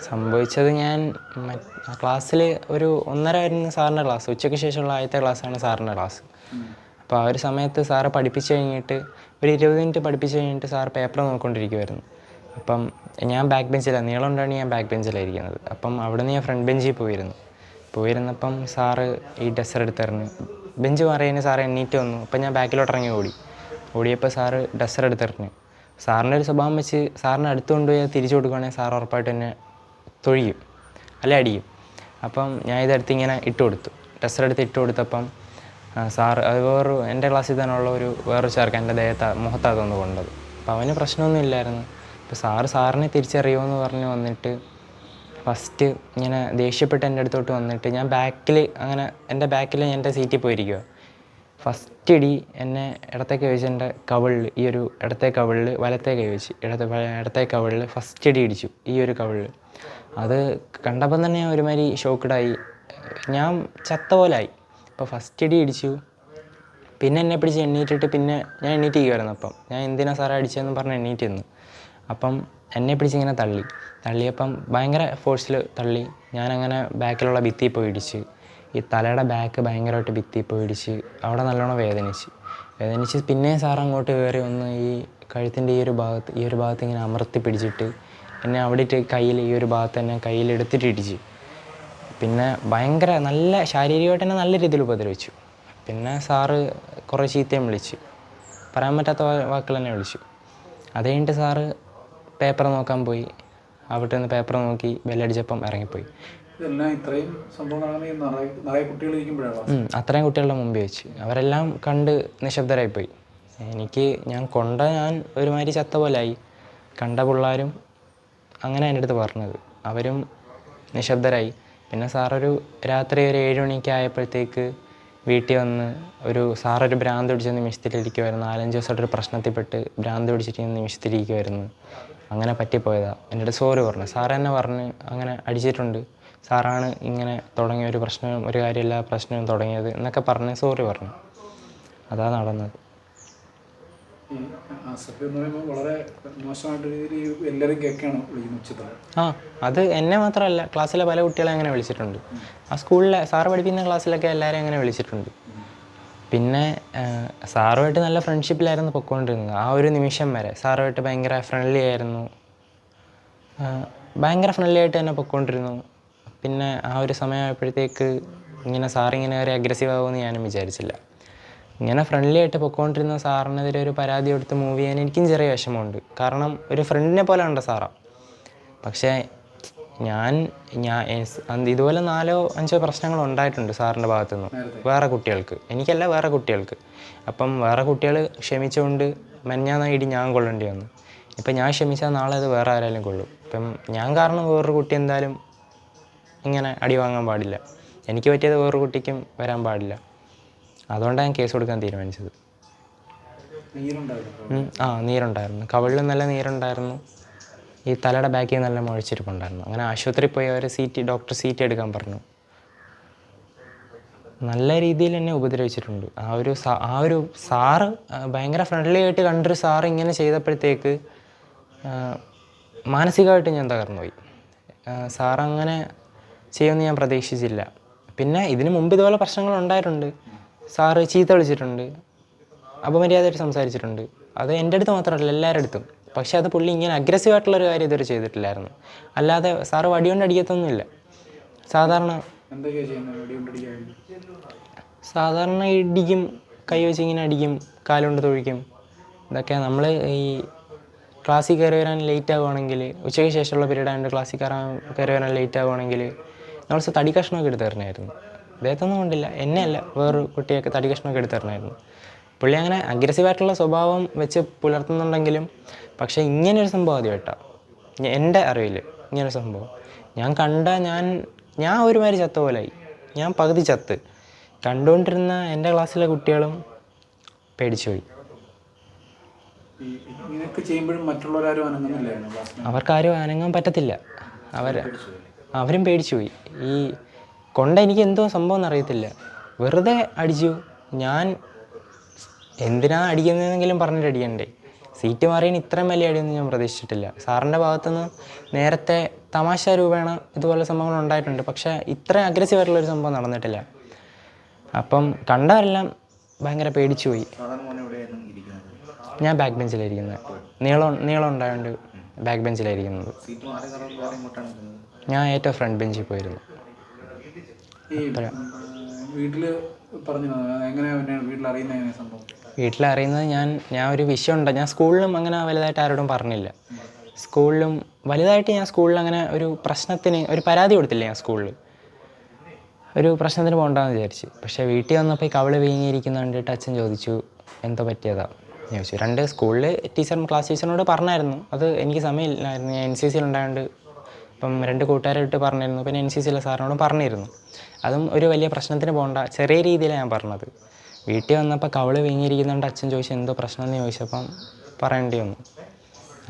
സംഭവിച്ചത് ഞാൻ ക്ലാസ്സിൽ ഒരു 1:30 ആയിരുന്നു സാറിൻ്റെ ക്ലാസ്. ഉച്ചയ്ക്ക് ശേഷമുള്ള ആദ്യത്തെ ക്ലാസ്സാണ് സാറിൻ്റെ ക്ലാസ്. അപ്പോൾ ആ ഒരു സമയത്ത് സാറ് പഠിപ്പിച്ച് കഴിഞ്ഞിട്ട് ഒരു 20 മിനിറ്റ് പഠിപ്പിച്ച് കഴിഞ്ഞിട്ട് സാറ് പേപ്പർ നോക്കിക്കൊണ്ടിരിക്കുമായിരുന്നു. അപ്പം ഞാൻ ബാക്ക് ബെഞ്ചിലാണ്, നീളം കൊണ്ടാണ് ഞാൻ ബാക്ക് ബെഞ്ചിലായിരിക്കുന്നത്. അപ്പം അവിടെ നിന്ന് ഞാൻ ഫ്രണ്ട് ബെഞ്ചിൽ പോയിരുന്നപ്പം സാറ് ഈ ഡസ്റ്റർ എടുത്തെറിഞ്ഞ് ബെഞ്ച് മാറിയതിന് സാറ് എണ്ണീറ്റ് വന്നു. അപ്പം ഞാൻ ബാക്കിലോട്ട് ഇറങ്ങി ഓടിയപ്പോൾ സാറ് ഡസ്റ്റർ എടുത്തെറിഞ്ഞു. സാറിൻ്റെ ഒരു സ്വഭാവം വെച്ച് സാറിന് അടുത്ത് കൊണ്ടുപോയി തിരിച്ചു കൊടുക്കുകയാണെങ്കിൽ സാർ ഉറപ്പായിട്ട് എന്നെ തൊഴിയും അല്ലെ അടിയും. അപ്പം ഞാൻ ഇതെടുത്ത് ഇങ്ങനെ ഇട്ട് കൊടുത്തു, ഡസ്റ്റർ എടുത്ത് ഇട്ട് കൊടുത്തപ്പം സാറ് അത് എൻ്റെ ക്ലാസ്സിൽ തന്നെയുള്ള വേറൊരു ചേർക്കാൻ എൻ്റെ മുഖത്താണ് തന്നു കൊണ്ടത്. അപ്പം അവന് പ്രശ്നമൊന്നും ഇല്ലായിരുന്നു. അപ്പോൾ സാറിനെ തിരിച്ചറിയുമെന്ന് പറഞ്ഞ് വന്നിട്ട് ഫസ്റ്റ് ഇങ്ങനെ ദേഷ്യപ്പെട്ട് എൻ്റെ അടുത്തോട്ട് വന്നിട്ട് ഞാൻ എൻ്റെ ബാക്കിൽ എൻ്റെ സീറ്റിൽ പോയിരിക്കുക. ഫസ്റ്റ് ഇടി എന്നെ ഇടത്തെ കൈ വെച്ച് എൻ്റെ കവിളിൽ, ഈ ഒരു ഇടത്തെ കവിളിൽ വലത്തെ കൈ വെച്ച് ഇടത്തെ കവിളിൽ ഫസ്റ്റ് ഇടി ഇടിച്ചു, ഈ ഒരു കവിളിൽ. അത് കണ്ടപ്പം തന്നെ ഞാൻ ഒരുമാതിരി ഷോക്കഡായി, ഞാൻ ചത്ത പോലായി. അപ്പോൾ ഫസ്റ്റ് ഇടി ഇടിച്ചു. പിന്നെ എന്നെ പിടിച്ച് എണ്ണീറ്റിട്ട് പിന്നെ ഞാൻ എണ്ണീറ്റിരിക്കുമായിരുന്നു. അപ്പം ഞാൻ എന്തിനാ സാറേ അടിച്ചതെന്ന് പറഞ്ഞ് എണ്ണീറ്റ് നിന്ന്. അപ്പം എന്നെ പിടിച്ചിങ്ങനെ തള്ളിയപ്പം ഭയങ്കര ഫോഴ്സിൽ തള്ളി. ഞാനങ്ങനെ ബാക്കിലുള്ള ഭിത്തിയിൽ പോയി ഇടിച്ച്, ഈ തലയുടെ ബാക്ക് ഭയങ്കരമായിട്ട് ഭിത്തിയിൽ പോയി ഇടിച്ച് അവിടെ നല്ലോണം വേദനിച്ച് പിന്നെയും സാർ അങ്ങോട്ട് കയറി വന്ന് ഈ കഴുത്തിൻ്റെ ഈ ഒരു ഭാഗത്ത് ഇങ്ങനെ അമർത്തി പിടിച്ചിട്ട് എന്നെ അവിടെ കയ്യിൽ ഈ ഒരു ഭാഗത്ത് തന്നെ കയ്യിലെടുത്തിട്ട് ഇടിച്ച്. പിന്നെ ഭയങ്കര നല്ല ശാരീരികമായിട്ട് തന്നെ നല്ല രീതിയിൽ ഉപദ്രവിച്ചു. പിന്നെ സാറ് കുറേ ചീത്തയും വിളിച്ചു, പറയാൻ പറ്റാത്ത വാക്കുകൾ തന്നെ വിളിച്ചു. അത് കഴിഞ്ഞിട്ട് സാറ് പേപ്പർ നോക്കാൻ പോയി. അവിടെ നിന്ന് പേപ്പർ നോക്കി ബെല്ലടിച്ചപ്പം ഇറങ്ങിപ്പോയി. അത്രയും കുട്ടികളുടെ മുമ്പിൽ വെച്ച് അവരെല്ലാം കണ്ട് നിശബ്ദരായിപ്പോയി. ഞാൻ ഒരുമാതിരി ചത്ത പോലായി. കണ്ട പിള്ളേരും അങ്ങനെ എൻ്റെ അടുത്ത് പറഞ്ഞത്, അവരും നിശബ്ദരായി. പിന്നെ സാറൊരു രാത്രി ഒരു 7 മണിയൊക്കെ ആയപ്പോഴത്തേക്ക് വീട്ടിൽ വന്ന് സാറൊരു ഭ്രാന്ത് പിടിച്ച് നിമിഷത്തിലിരിക്കുമായിരുന്നു. 4-5 ദിവസമായിട്ടൊരു പ്രശ്നത്തിൽപ്പെട്ട് ഭ്രാന്ത് പിടിച്ചിട്ട് നിമിഷത്തിലിരിക്കുമായിരുന്നു. അങ്ങനെ പറ്റിപ്പോയതാണ്. എൻ്റെ അടുത്ത് സോറി പറഞ്ഞു. സാറ് തന്നെ പറഞ്ഞ് അങ്ങനെ അടിച്ചിട്ടുണ്ട്, സാറാണ് ഇങ്ങനെ തുടങ്ങിയ ഒരു കാര്യമില്ല പ്രശ്നം തുടങ്ങിയത് എന്നൊക്കെ പറഞ്ഞ് സോറി പറഞ്ഞു. അതാണ് നടന്നത്. അത് എന്നെ മാത്രമല്ല, ക്ലാസ്സിലെ പല കുട്ടികളെ അങ്ങനെ വിളിച്ചിട്ടുണ്ട്. ആ സ്കൂളിലെ സാറ് പഠിപ്പിക്കുന്ന ക്ലാസ്സിലൊക്കെ എല്ലാവരെയും അങ്ങനെ വിളിച്ചിട്ടുണ്ട്. പിന്നെ സാറുമായിട്ട് നല്ല ഫ്രണ്ട്ഷിപ്പിലായിരുന്നു പൊയ്ക്കൊണ്ടിരുന്നത്. ആ ഒരു നിമിഷം വരെ സാറുമായിട്ട് ഭയങ്കര ഫ്രണ്ട്ലി ആയിട്ട് തന്നെ പൊയ്ക്കൊണ്ടിരുന്നു. പിന്നെ ആ ഒരു സമയമായപ്പോഴത്തേക്ക് സാറിങ്ങനെ ഒരു അഗ്രസീവ് ആകുമെന്ന് ഞാനും വിചാരിച്ചില്ല. ഇങ്ങനെ ഫ്രണ്ട്ലി ആയിട്ട് പൊയ്ക്കൊണ്ടിരുന്ന സാറിനെതിരെ ഒരു പരാതി കൊടുത്ത് മൂവ് ചെയ്യാൻ എനിക്കും ചെറിയ വിഷമമുണ്ട്. കാരണം ഒരു ഫ്രണ്ടിനെ പോലെ ഉണ്ട് സാറാണ്. പക്ഷേ ഇതുപോലെ 4-5 പ്രശ്നങ്ങൾ ഉണ്ടായിട്ടുണ്ട് സാറിൻ്റെ ഭാഗത്തുനിന്ന് വേറെ കുട്ടികൾക്ക്, എനിക്കല്ല വേറെ കുട്ടികൾക്ക്. അപ്പം വേറെ കുട്ടികൾ ക്ഷമിച്ചുകൊണ്ട് മെഞ്ഞാന്ന ഇടി ഞാൻ കൊള്ളേണ്ടി വന്നു. ഇപ്പം ഞാൻ ക്ഷമിച്ചാൽ നാളെ അത് വേറെ ആരെങ്കിലും കൊള്ളും. ഇപ്പം ഞാൻ കാരണം വേറൊരു കുട്ടി എന്തായാലും ഇങ്ങനെ അടി വാങ്ങാൻ പാടില്ല. എനിക്ക് പറ്റിയത് വേറൊരു കുട്ടിക്കും വരാൻ പാടില്ല. അതുകൊണ്ടാണ് ഞാൻ കേസ് കൊടുക്കാൻ തീരുമാനിച്ചത്. നീരുണ്ടായിരുന്നു, കവിളിൽ നല്ല നീരുണ്ടായിരുന്നു, ഈ തലയുടെ ബാക്കിൽ നല്ല മുഴച്ചിരിപ്പുണ്ടായിരുന്നു. അങ്ങനെ ആശുപത്രിയിൽ പോയി അവർ ഡോക്ടർ CT എടുക്കാൻ പറഞ്ഞു. നല്ല രീതിയിൽ എന്നെ ഉപദ്രവിച്ചിട്ടുണ്ട്. ആ ഒരു സാറ് ഭയങ്കര ഫ്രണ്ട്ലി ആയിട്ട് കണ്ടൊരു സാറ് ഇങ്ങനെ ചെയ്തപ്പോഴത്തേക്ക് മാനസികമായിട്ട് ഞാൻ തകർന്നുപോയി. സാറങ്ങനെ ചെയ്യുമെന്ന് ഞാൻ പ്രതീക്ഷിച്ചില്ല. പിന്നെ ഇതിന് മുമ്പ് ഇതുപോലെ പ്രശ്നങ്ങൾ ഉണ്ടായിട്ടുണ്ട്. സാറ് ചീത്ത വിളിച്ചിട്ടുണ്ട്, അപമര്യാദയായിട്ട് സംസാരിച്ചിട്ടുണ്ട്. അത് എൻ്റെ അടുത്ത് മാത്രമല്ല എല്ലാവരുടെ അടുത്തും. പക്ഷേ അത് പുള്ളി ഇങ്ങനെ അഗ്രസീവായിട്ടുള്ളൊരു കാര്യം ഇതുവരെ ചെയ്തിട്ടില്ലായിരുന്നു. അല്ലാതെ സാറ് വടികൊണ്ട് അടിക്കത്തൊന്നുമില്ല. സാധാരണ ഇടിക്കും, കൈ വെച്ച് ഇങ്ങനെ അടിക്കും, കാലുകൊണ്ട് തൊഴിക്കും. ഇതൊക്കെ നമ്മൾ ഈ ക്ലാസ്സിൽ കയറി വരാൻ ലേറ്റ് ആകുവാണെങ്കിൽ, ഉച്ചയ്ക്ക് ശേഷമുള്ള പീരീഡ് ആയതുകൊണ്ട് ക്ലാസ്സിൽ കയറി വരാൻ ലേറ്റ് ആകുവാണെങ്കിൽ നമ്മൾ തടി കഷ്ണമൊക്കെ എടുത്ത് തരണമായിരുന്നു. അദ്ദേഹത്തൊന്നും കൊണ്ടില്ല, എന്നെയല്ല വേറൊരു കുട്ടിയൊക്കെ തടി കഷ്ണമൊക്കെ എടുത്ത് തരണമായിരുന്നു. പുള്ളി അങ്ങനെ അഗ്രസീവായിട്ടുള്ള സ്വഭാവം വെച്ച് പുലർത്തുന്നുണ്ടെങ്കിലും പക്ഷേ ഇങ്ങനൊരു സംഭവം ആദ്യമായിട്ടാണ് എൻ്റെ അറിവിൽ. ഇങ്ങനൊരു സംഭവം ഞാൻ ഒരുമാതിരി ചത്ത പോലായി. ഞാൻ പകുതി ചത്ത്. കണ്ടുകൊണ്ടിരുന്ന എൻ്റെ ക്ലാസ്സിലെ കുട്ടികളും പേടിച്ചുപോയി. അവർക്കാരും അനങ്ങാൻ പറ്റത്തില്ല. അവരും പേടിച്ചുപോയി. എനിക്ക് എന്തോ സംഭവം എന്നറിയത്തില്ല, വെറുതെ അടിച്ചു. ഞാൻ എന്തിനാ അടിക്കുന്നതെന്നെങ്കിലും പറഞ്ഞിട്ട് അടിക്കണ്ടേ. സീറ്റ് മാറിയതിന് ഇത്രയും വലിയ അടിയൊന്നും ഞാൻ പ്രതീക്ഷിച്ചിട്ടില്ല. സാറിൻ്റെ ഭാഗത്തുനിന്ന് നേരത്തെ തമാശ രൂപേണ ഇതുപോലെ സംഭവങ്ങൾ ഉണ്ടായിട്ടുണ്ട്. പക്ഷേ ഇത്രയും അഗ്രസീവായിട്ടുള്ളൊരു സംഭവം നടന്നിട്ടില്ല. അപ്പം കണ്ടവരെല്ലാം ഭയങ്കര പേടിച്ചു പോയി. ഞാൻ ബാക്ക് ബെഞ്ചിലായിരിക്കുന്നത്. നീളം ഉണ്ടായതുകൊണ്ട് ബാക്ക് ബെഞ്ചിലായിരിക്കുന്നത്. ഞാൻ ഏറ്റവും ഫ്രണ്ട് ബെഞ്ചിൽ പോയിരുന്നു. വീട്ടിലറിയുന്നത് ഞാൻ ഒരു വിഷയമുണ്ട്. ഞാൻ സ്കൂളിലും അങ്ങനെ വലുതായിട്ട് ആരോടും പറഞ്ഞില്ല. സ്കൂളിലും വലുതായിട്ട് ഞാൻ സ്കൂളിൽ അങ്ങനെ ഒരു പ്രശ്നത്തിന് ഒരു പരാതി കൊടുത്തില്ല. ഞാൻ സ്കൂളിൽ ഒരു പ്രശ്നത്തിന് പോകണ്ടെന്ന് വിചാരിച്ച്. പക്ഷേ വീട്ടിൽ വന്നപ്പോൾ ഈ കവിള് വീങ്ങിയിരിക്കുന്ന കണ്ടിട്ട് അച്ഛൻ ചോദിച്ചു എന്തോ പറ്റിയതാ ചോദിച്ചു. 2 സ്കൂളിൽ ക്ലാസ് ടീച്ചറിനോട് പറഞ്ഞായിരുന്നു. അത് എനിക്ക് സമയമില്ലായിരുന്നു. ഞാൻ NCC ഉണ്ടായതുകൊണ്ട് ഇപ്പം 2 കൂട്ടുകാരായിട്ട് പറഞ്ഞിരുന്നു. പിന്നെ NCCയിലെ സാറിനോടും പറഞ്ഞിരുന്നു. അതും ഒരു വലിയ പ്രശ്നത്തിന് പോകണ്ട, ചെറിയ രീതിയിലാണ് ഞാൻ പറഞ്ഞത്. വീട്ടിൽ വന്നപ്പോൾ കവിള് വീങ്ങിയിരിക്കുന്നതുകൊണ്ട് അച്ഛൻ ചോദിച്ചു എന്തോ പ്രശ്നമെന്ന് ചോദിച്ചപ്പം പറയേണ്ടി വന്നു.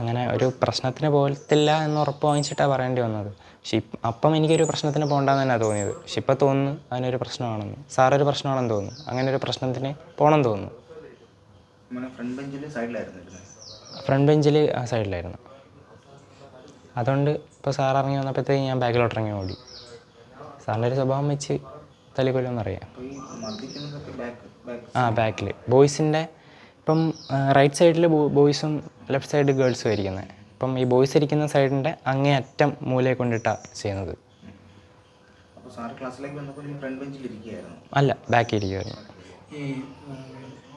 അങ്ങനെ ഒരു പ്രശ്നത്തിന് പോകത്തില്ല എന്ന് ഉറപ്പ് വാങ്ങിച്ചിട്ടാണ് പറയേണ്ടി വന്നത്. പക്ഷെ അപ്പം എനിക്കൊരു പ്രശ്നത്തിന് പോകണ്ടെന്ന് തന്നെയാണ് തോന്നിയത്. പക്ഷെ ഇപ്പം തോന്നുന്നു അതിനൊരു പ്രശ്നമാണെന്ന്, സാറൊരു പ്രശ്നമാണെന്ന് തോന്നുന്നു. അങ്ങനെ ഒരു പ്രശ്നത്തിന് പോകണം തോന്നുന്നു. ഫ്രണ്ട് ബെഞ്ചിൽ ആ സൈഡിലായിരുന്നു. അതുകൊണ്ട് ഇപ്പോൾ സാർ ഇറങ്ങി വന്നപ്പോഴത്തേക്ക് ഞാൻ ബാക്കിലോട്ട് ഇറങ്ങി ഓടി. സാറിൻ്റെ ഒരു സ്വഭാവം വെച്ച് തല്ലിക്കൊല്ലുമെന്നറിയാം. ബാക്കിൽ ബോയ്സിൻ്റെ ഇപ്പം റൈറ്റ് സൈഡിൽ ബോയ്സും ലെഫ്റ്റ് സൈഡ് ഗേൾസും ഇരിക്കുന്നത്. ഇപ്പം ഈ ബോയ്സ് ഇരിക്കുന്ന സൈഡിൻ്റെ അങ്ങേ അറ്റം മൂലയെ കൊണ്ടിട്ടാണ് ചെയ്യുന്നത്. അല്ല, ബാക്കിൽ ഇരിക്കുമായിരുന്നു. ഈ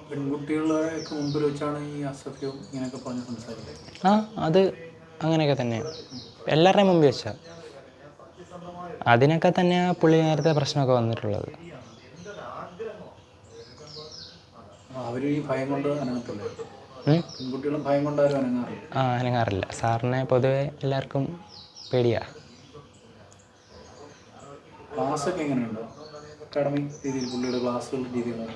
പെൺകുട്ടികളൊക്കെ മുമ്പിൽ വെച്ചാണ് ഈ അസഭ്യവും ഇങ്ങനെയൊക്കെ പറഞ്ഞ് സംസാരിക്കുന്നത്. അത് അങ്ങനെയൊക്കെ തന്നെയാണ്, എല്ലാവരുടെയും മുമ്പിൽ വെച്ചാൽ. അതിനൊക്കെ തന്നെയാണ് പുള്ളി നേരത്തെ പ്രശ്നമൊക്കെ വന്നിട്ടുള്ളത്. അവർ ഈ ഭയം കൊണ്ട് അനങ്ങത്തില്ല. പെൺകുട്ടികളും ഭയം കൊണ്ടാരും അനങ്ങാറില്ല. അനങ്ങാറില്ല. സാറിനെ പൊതുവെ എല്ലാവർക്കും പേടിയാണ്. ക്ലാസ്സൊക്കെ എങ്ങനെയുണ്ടോ? അക്കാഡമിക് രീതിയിൽ പുള്ളിയുടെ ക്ലാസ്സുകളുടെ രീതിയിലാണ്?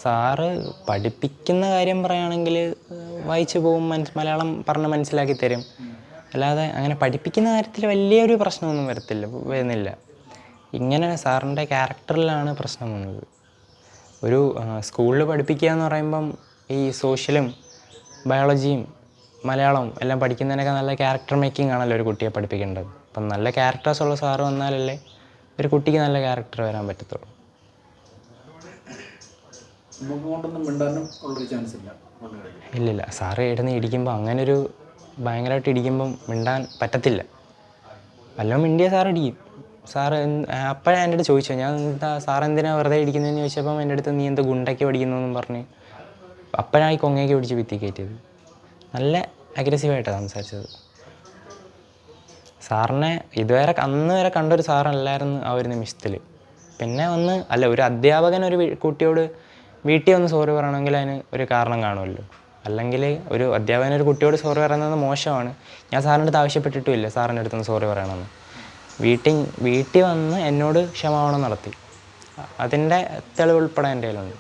സാറ് പഠിപ്പിക്കുന്ന കാര്യം പറയുകയാണെങ്കിൽ വായിച്ചു പോകും, മലയാളം പറഞ്ഞ് മനസ്സിലാക്കി തരും. അല്ലാതെ അങ്ങനെ പഠിപ്പിക്കുന്ന കാര്യത്തിൽ വലിയൊരു പ്രശ്നമൊന്നും വരുന്നില്ല. ഇങ്ങനെ സാറിൻ്റെ ക്യാരക്ടറിലാണ് പ്രശ്നം വന്നത്. ഒരു സ്കൂളിൽ പഠിപ്പിക്കുക എന്ന് പറയുമ്പം ഈ സോഷ്യലും ബയോളജിയും മലയാളവും എല്ലാം പഠിക്കുന്നതിനൊക്കെ നല്ല ക്യാരക്ടർ മേക്കിംഗ് ആണല്ലോ ഒരു കുട്ടിയെ പഠിപ്പിക്കേണ്ടത്. അപ്പം നല്ല ക്യാരക്ടേഴ്സുള്ള സാറ് വന്നാലല്ലേ ഒരു കുട്ടിക്ക് നല്ല ക്യാരക്ടർ വരാൻ പറ്റത്തുള്ളൂ. ഇല്ലില്ല, സാറ് ഇടുന്ന് ഇടിക്കുമ്പോൾ അങ്ങനൊരു ഭയങ്കരമായിട്ട് ഇടിക്കുമ്പം മിണ്ടാൻ പറ്റത്തില്ല. വല്ലതും മിണ്ടിയ സാർ ഇടിക്കും. സാറ് അപ്പോഴേ എൻ്റെ അടുത്ത് ചോദിച്ചു, ഞാൻ സാറെന്തിനാണ് വെറുതെ ഇടിക്കുന്നതെന്ന് ചോദിച്ചപ്പം എൻ്റെ അടുത്ത് നീ എന്താ ഗുണ്ടയ്ക്ക് പഠിക്കുന്നതെന്നും പറഞ്ഞ് അപ്പോഴാണ് ഈ കൊങ്ങയ്ക്ക് പിടിച്ച് ഭിത്തി കയറ്റിയത്. നല്ല അഗ്രസീവായിട്ടാണ് സംസാരിച്ചത്. സാറിനെ അന്ന് വരെ കണ്ടൊരു സാറല്ലായിരുന്നു ആ ഒരു നിമിഷത്തിൽ. പിന്നെ ഒരു അധ്യാപകൻ ഒരു കുട്ടിയോട് വീട്ടിൽ വന്ന് സോറി പറയണമെങ്കിൽ അതിന് ഒരു കാരണം കാണുമല്ലോ. അല്ലെങ്കിൽ ഒരു അധ്യാപകൻ ഒരു കുട്ടിയോട് സോറി പറയുന്നത് മോശമാണ്. ഞാൻ സാറിൻ്റെ അടുത്ത് ആവശ്യപ്പെട്ടിട്ടുമില്ല സാറിൻ്റെ അടുത്തൊന്ന് സോറി പറയണമെന്ന്. വീട്ടിൽ വന്ന് എന്നോട് ക്ഷമാപണം നടത്തി. അതിൻ്റെ തെളിവ് ഉൾപ്പെടെ എൻ്റെ കയ്യിലുണ്ട്.